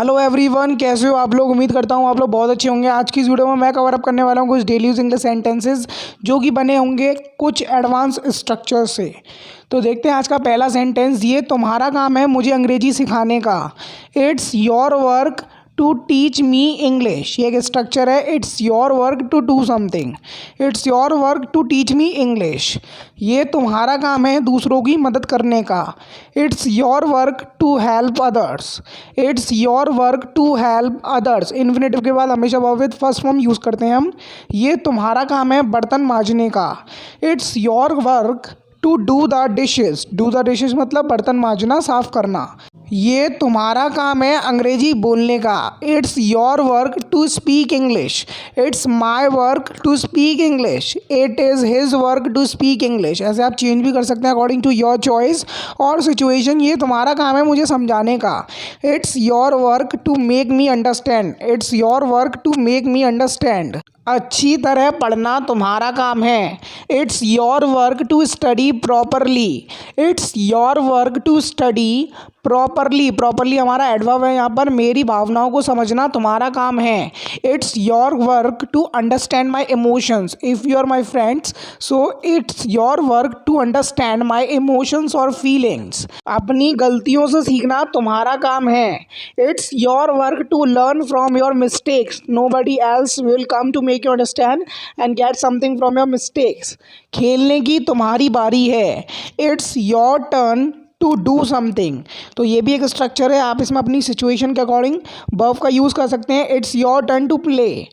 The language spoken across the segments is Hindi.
हेलो एवरीवन, कैसे हो आप लोग। उम्मीद करता हूँ आप लोग बहुत अच्छे होंगे। आज की इस वीडियो में मैं कवर अप करने वाला हूँ कुछ डेली यूज इंग्लिश सेंटेंसेस जो कि बने होंगे कुछ एडवांस स्ट्रक्चर से। तो देखते हैं आज का पहला सेंटेंस। ये तुम्हारा काम है मुझे अंग्रेजी सिखाने का। It's your work to teach me English. ये एक स्ट्रक्चर है। It's your work to do something. It's your work to teach me English. ये तुम्हारा काम है दूसरों की मदद करने का। It's your work to help others. It's your work to help others. Infinitive के बाद हमेशा verb with first form use करते हैं हम। ये तुम्हारा काम है बर्तन मांजने का। It's your work to do the dishes. Do the dishes मतलब बर्तन मांजना, साफ करना। ये तुम्हारा काम है अंग्रेजी बोलने का। It's your work to speak English. It's my work to speak English. It is his work to speak English. ऐसे आप चेंज भी कर सकते हैं अकॉर्डिंग टू योर चॉइस और सिचुएशन। ये तुम्हारा काम है मुझे समझाने का। It's your work to make me understand. It's your work to make me understand. अच्छी तरह पढ़ना तुम्हारा काम है। It's your work to study properly. It's your work to study properly. Properly हमारा एडवर्ब है यहाँ पर। मेरी भावनाओं को समझना तुम्हारा काम है। It's your work to understand my emotions. If you are my friends so it's your work to understand my emotions और फीलिंग्स। अपनी गलतियों से सीखना तुम्हारा काम है। It's your work to learn from your mistakes. Nobody else will come to make you understand and get something from your mistakes. खेलने की तुम्हारी बारी है। It's your turn to do something. तो ये भी एक स्ट्रक्चर है। आप इसमें अपनी सिचुएशन के अकॉर्डिंग वर्ब का यूज़ कर सकते हैं। It's your turn to play.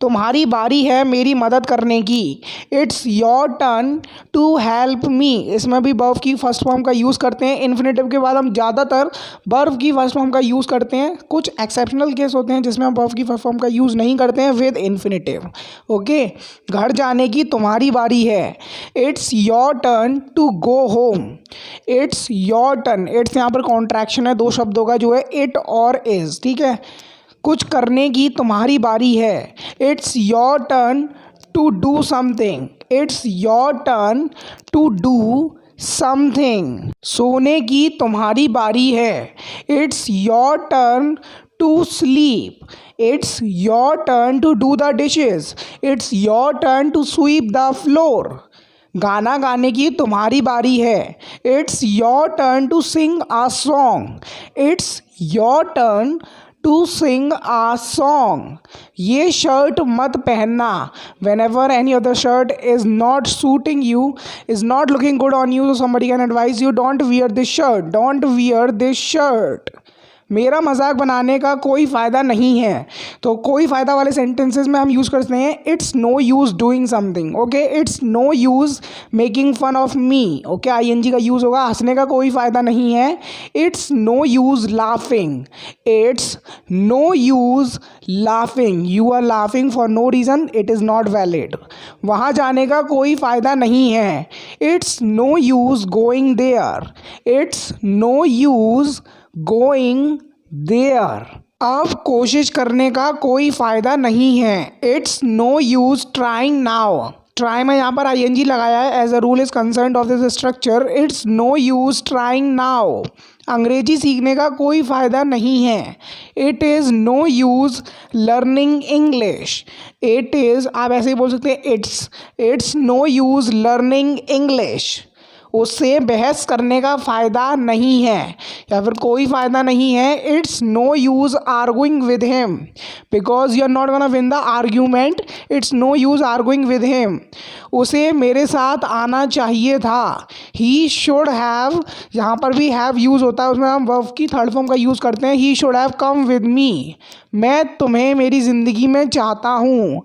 तुम्हारी बारी है मेरी मदद करने की। It's your turn to help me. इसमें भी वर्ब की फर्स्ट फॉर्म का यूज़ करते हैं। इन्फिनेटिव के बाद हम ज़्यादातर वर्ब की फर्स्ट फॉर्म का यूज़ करते हैं। कुछ एक्सेप्शनल केस होते हैं जिसमें हम वर्ब की फर्स्ट फॉर्म का यूज़ नहीं करते हैं विद इन्फिनेटिव। ओके, घर जाने की तुम्हारी बारी है। It's your turn to go home. It's your turn. It's यहाँ पर कॉन्ट्रैक्शन है दो शब्दों का जो है इट और इज। ठीक है, कुछ करने की तुम्हारी बारी है। It's your turn to do something. It's your turn to do something. सोने की तुम्हारी बारी है। It's your turn to sleep. It's your turn to do the dishes. It's your turn to sweep the floor. गाना गाने की तुम्हारी बारी है। It's your turn to sing a song. It's your turn to sing a song. ये शर्ट मत पहनना। Whenever any other shirt is not shooting you, is not looking good on you, somebody can advise you don't wear this shirt, don't wear this shirt। मेरा मजाक बनाने का कोई फ़ायदा नहीं है। तो कोई फ़ायदा वाले सेंटेंसेस में हम यूज़ करते हैं it's no use doing something. Okay, it's no use making fun of me. Okay, I N G का यूज़ होगा। हंसने का कोई फ़ायदा नहीं है। It's no use laughing. It's no use laughing. You are laughing for no reason, it is not valid. वहाँ जाने का कोई फ़ायदा नहीं है। It's no use going there. It's no use going there. अब कोशिश करने का कोई फ़ायदा नहीं है। It's no use trying now. Try में यहाँ पर आईएनजी लगाया है as a rule is concern of this structure. It's no use trying now. Angrezi सीखने का कोई फ़ायदा नहीं है। It is no use learning English. It is, आप ऐसे ही बोल सकते हैं it's no use learning English. उससे बहस करने का फ़ायदा नहीं है या फिर कोई फ़ायदा नहीं है। It's no use arguing with him because you are not gonna win the argument. It's no use arguing with him. उसे मेरे साथ आना चाहिए था। ही शुड हैव, यहाँ पर भी हैव यूज़ होता है, उसमें हम वर्ब की थर्ड फॉर्म का यूज़ करते हैं। He should have come with me. मैं तुम्हें मेरी ज़िंदगी में चाहता हूँ।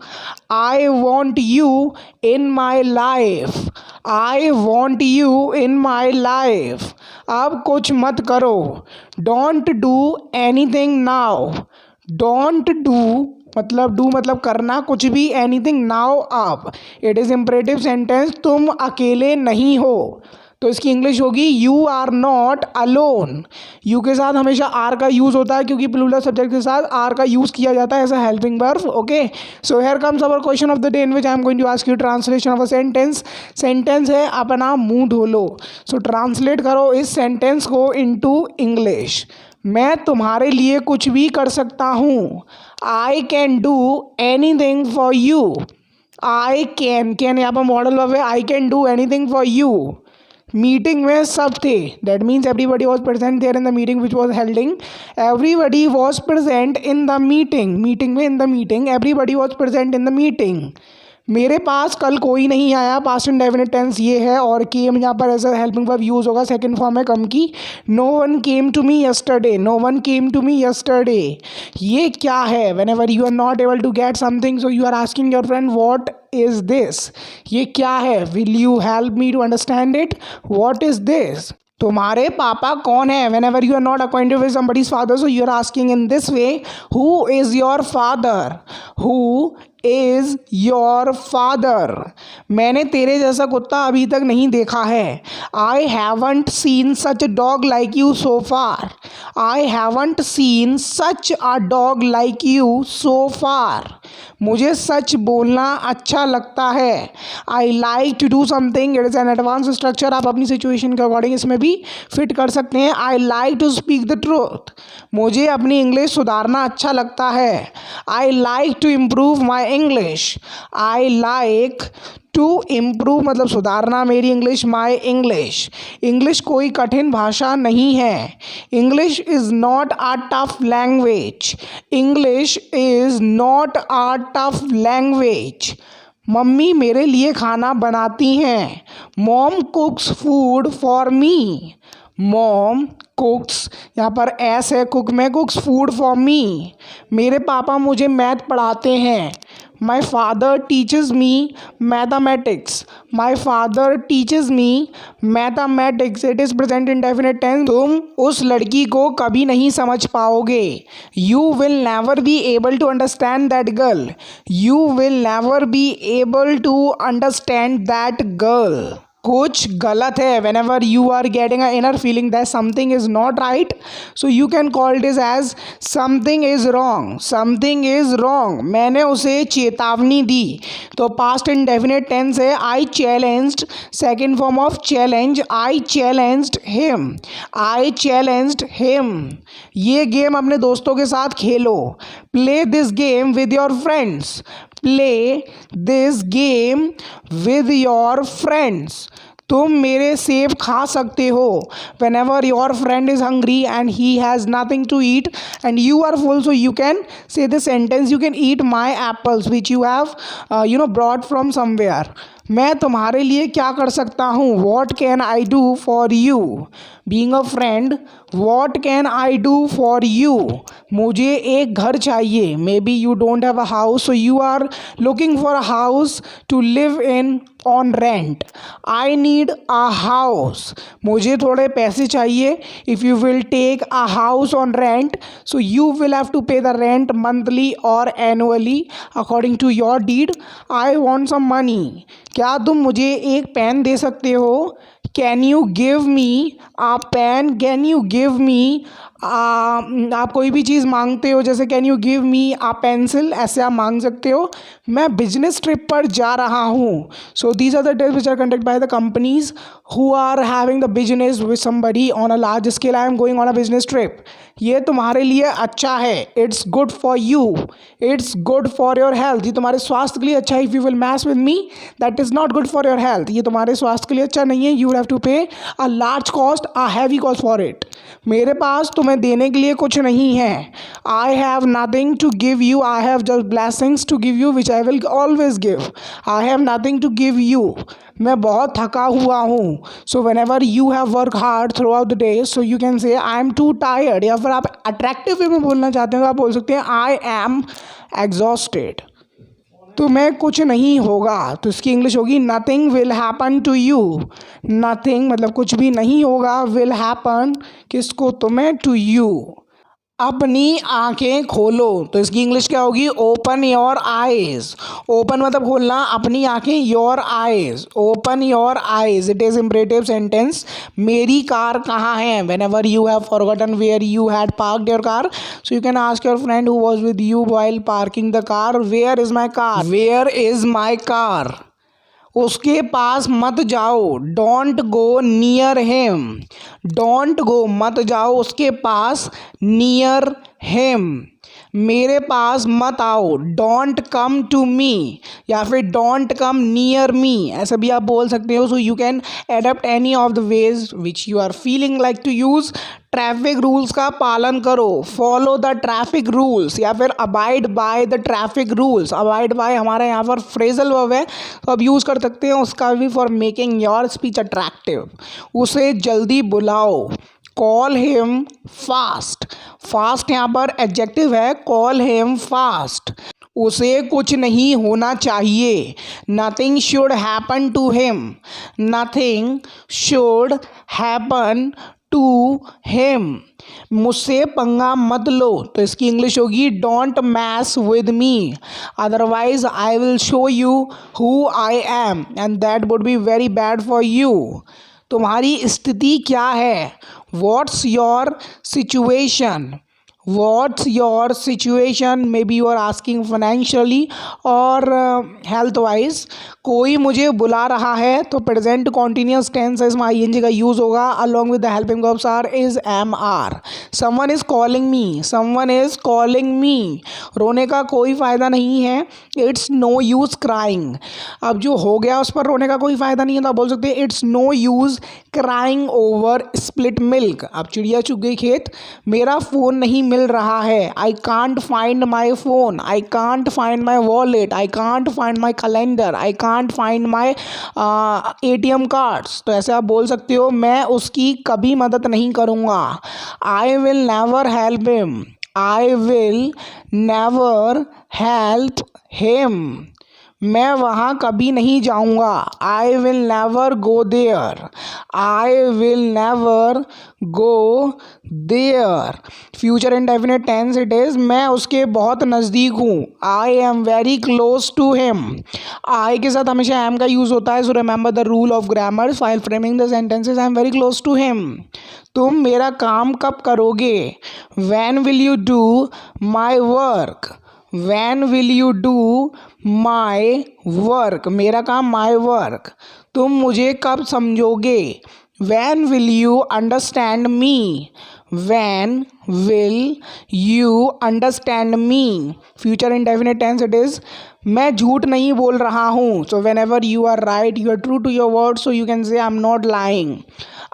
I want you in my life. I want you in my life. अब कुछ मत करो। Don't do anything now. Don't do मतलब करना कुछ भी, एनीथिंग नाउ अब। It is imperative sentence. तुम अकेले नहीं हो। तो इसकी इंग्लिश होगी you are not alone. You के साथ हमेशा आर का यूज़ होता है क्योंकि प्लूरल सब्जेक्ट के साथ आर का यूज़ किया जाता है as a helping verb. Okay, so here comes our question of the day in which I am going to ask you translation of a sentence. Sentence है अपना मुंह धो लो। सो ट्रांसलेट करो इस सेंटेंस को इनटू इंग्लिश। मैं तुम्हारे लिए कुछ भी कर सकता हूँ। I can do anything for you. I can यहाँ पर मॉडल वर्ब है। I can do anything for you. Meeting में सब थे, that means everybody was present there in the meeting which was helding. Everybody was present in the meeting, meeting में in the meeting, everybody was present in the meeting. मेरे पास कल कोई नहीं आया, पास्ट इंडेफिनिट टेंस ये है, और केम यहाँ पर as a helping verb use होगा, सेकंड फॉर्म है कम की। No one came to me yesterday, no one came to me yesterday. ये क्या है? Whenever you are not able to get something so you are asking your friend what is this. ये क्या है? Will you help me to understand it? What is this? तुम्हारे पापा कौन है? Whenever you are not acquainted with somebody's father so you are asking in this way, who is your father? Who is your father? मैंने तेरे जैसा कुत्ता अभी तक नहीं देखा है। I haven't seen such a dog like you so far. I haven't seen such a dog like you so far. मुझे सच बोलना अच्छा लगता है। I like to do something, it is an advance structure, आप अपनी सिचुएशन के अकॉर्डिंग इसमें भी फिट कर सकते हैं। I like to speak the truth, मुझे अपनी इंग्लिश सुधारना अच्छा लगता है। I like to improve my English. I like to improve मतलब सुधारना मेरी इंग्लिश, माई इंग्लिश। इंग्लिश कोई कठिन भाषा नहीं है। English is not a tough language. English is not a tough language. Mummy मेरे लिए खाना बनाती हैं। Mom कुक्स food for me. Mom कुक्स, यहाँ पर एस है कुक में, कुक्स फूड फॉर मी। मेरे पापा मुझे मैथ पढ़ाते हैं। My father teaches me mathematics. My father teaches me mathematics, it is present indefinite tense. तुम उस लड़की को कभी नहीं समझ पाओगे। You will never be able to understand that girl. You will never be able to understand that girl. कुछ गलत है, whenever you are getting a inner feeling that something is not right so you can call it is as something is wrong. Something is wrong, मैंने उसे चेतावनी दी। तो पास्ट इंडेफिनिट टेंस है I challenged, second form of challenge, I challenged him. I challenged him. ये गेम अपने दोस्तों के साथ खेलो। Play this game with your friends. Play this game with your friends. तुम मेरे सेब खा सकते हो। Whenever your friend is hungry and he has nothing to eat and you are full so you can से this sentence, you can eat my apples which you have brought from somewhere. मैं तुम्हारे लिए क्या कर सकता हूँ? What can I do for you? Being a friend, what can I do for you? मुझे एक घर चाहिए। Maybe you don't have a house so you are looking for a house to live in on rent. I need a house, मुझे थोड़े पैसे चाहिए। If you will take a house on rent so you will have to pay the rent monthly और annually according to your deed. I want some money, क्या तुम मुझे एक पेन दे सकते हो? Can you give me a pen? Can you give me आप कोई भी चीज़ मांगते हो, जैसे can you give me a pencil, ऐसे आप मांग सकते हो। मैं बिजनेस ट्रिप पर जा रहा हूँ। So these are the trips which are conducted by the companies who are having the business with somebody on a large scale. I am going on a business trip. ये तुम्हारे लिए अच्छा है। It's good for you. It's good for your health, ये तुम्हारे स्वास्थ्य के लिए अच्छा है। If you will mess with me, that is not good for your health, ये तुम्हारे स्वास्थ्य के लिए अच्छा नहीं है। You have to pay a large cost, a heavy cost for it. मेरे पास तुम्हें देने के लिए कुछ नहीं है। I have nothing to give you, I have just blessings to give you which I will always give. I have nothing to give you, मैं बहुत थका हुआ हूँ। So whenever you have work hard throughout the day so you can say I M to tired, या फिर आप अट्रैक्टिव वे में बोलना चाहते हैं तो आप बोल सकते हैं आई एम एग्जॉस्टेड। तुम्हें कुछ नहीं होगा, तो इसकी इंग्लिश होगी nothing will happen to you. Nothing मतलब कुछ भी नहीं होगा, विल हैपन किसको? तुम्हें, टू यू। अपनी आंखें खोलो, तो इसकी इंग्लिश क्या होगी? Open your eyes. ओपन मतलब खोलना, अपनी आंखें, your eyes, open your eyes. It is imperative sentence. मेरी कार कहाँ है? Whenever you have forgotten where you had parked your car so you can ask your friend who was with you while parking the car, where is my car? Where is my car? उसके पास मत जाओ, don't go near him. Don't go मत जाओ उसके पास, नियर हिम मेरे पास मत आओ, डोंट कम टू मी, या फिर डोंट कम नियर मी, ऐसा भी आप बोल सकते हो। So you can adapt any of the ways which you are feeling like to use. Traffic rules का पालन करो, फॉलो द ट्रैफिक रूल्स, या फिर abide by the traffic rules. Abide by हमारे यहाँ पर फ्रेजल वर्ब है, तो अब यूज़ कर सकते हैं उसका भी for making your speech attractive. उसे जल्दी बुलाओ, कॉल हिम फास्ट। फास्ट यहाँ पर एडजेक्टिव है, कॉल हिम फास्ट। उसे कुछ नहीं होना चाहिए, nothing should happen to him. Nothing should happen to him. मुझसे पंगा मत लो, तो इसकी इंग्लिश होगी don't mess with me, otherwise I will show you who I am and that would be very bad for you. तुम्हारी स्थिति क्या है, what's your situation. What's your situation? Maybe you are asking financially or health wise. कोई मुझे बुला रहा है, तो प्रेजेंट कॉन्टिन्यूस टेंस है, इसमें ing का यूज़ होगा along with the helping verbs are is am are. Someone is calling me. Someone is calling me. रोने का कोई फ़ायदा नहीं है, it's no use crying. अब जो हो गया उस पर रोने का कोई फ़ायदा नहीं है, तो आप बोल सकते हैं it's no use crying over split milk. अब चिड़िया चुग गई खेत, मेरा फ़ोन नहीं मिल रहा है, I can't find my phone, I can't find my wallet, I can't find my calendar, I can't find my ATM cards. तो ऐसे आप बोल सकते हो, मैं उसकी कभी मदद नहीं करूँगा, I will never help him, I will never help him. मैं वहाँ कभी नहीं जाऊँगा, I will never go there, I will never go there. Future indefinite tense it is, मैं उसके बहुत नज़दीक हूँ, I am very close to him. I के साथ हमेशा एम का यूज़ होता है, so remember the rule of grammar while framing the sentences, I am very close to him. तुम मेरा काम कब करोगे, when will you do my work, when will you do my work, मेरा काम माई वर्क। तुम मुझे कब समझोगे, when will you understand me, when will you understand me. Future indefinite tense it is, मैं झूठ नहीं बोल रहा हूँ, so whenever you are right you are true to your word, so you can say I am not lying,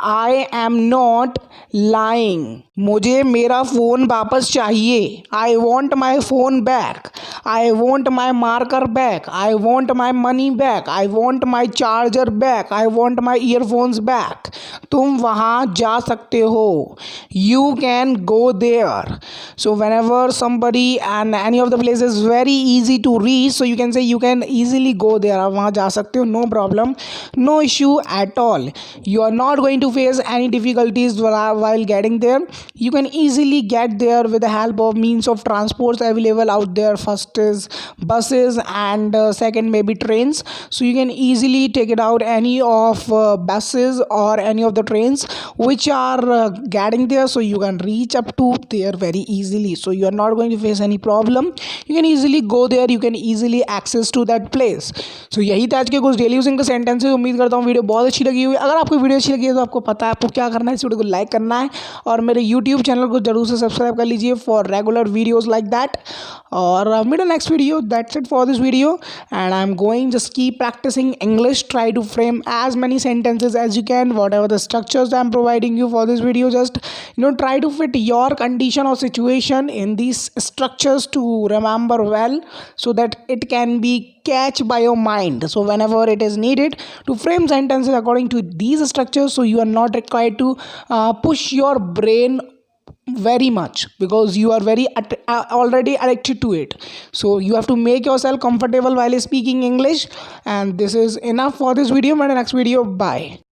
I am not lying. मुझे मेरा फ़ोन वापस चाहिए, I want my phone back, I want my marker back, I want my money back, I want my charger back, I want my earphones back. तुम वहाँ जा सकते हो, you can go there. So whenever somebody and any of the place is very easy to reach, so you can say you can easily go there, आप वहाँ जा सकते हो, no problem, no issue at all, you are not going to face any difficulties while getting there, you can easily get there with the help of means of transports available out there. First is buses and second maybe trains, so you can easily take it out any of buses or any of the trains which are getting there, so you can reach up to there very easily, so you are not going to face any problem, you can easily go there, you can easily access to that place. So यही था आज के कुछ डेली यूजिंग के सेंटेंसेस। उम्मीद करता हूँ वीडियो बहुत अच्छी लगी हुई। अगर आपको वीडियो अच्छी लगी है तो आपको पता है आपको क्या करना है, इस वीडियो को लाइक करना है और मेरे यूट्यूब चैनल को जरूर से सब्सक्राइब कर लीजिए for regular videos like that. और mid next video, that's it for this video and I am going just keep practising English, try to frame as many sentences as you can, whatever the structures I'm providing you for this video, just try to fit your condition or situation in these structures to remember well, so that it can be catch by your mind, so whenever it is needed to frame sentences according to these structures, so you are not required to push your brain very much because you are very already addicted to it. So you have to make yourself comfortable while speaking English, and this is enough for this video. My next video, bye.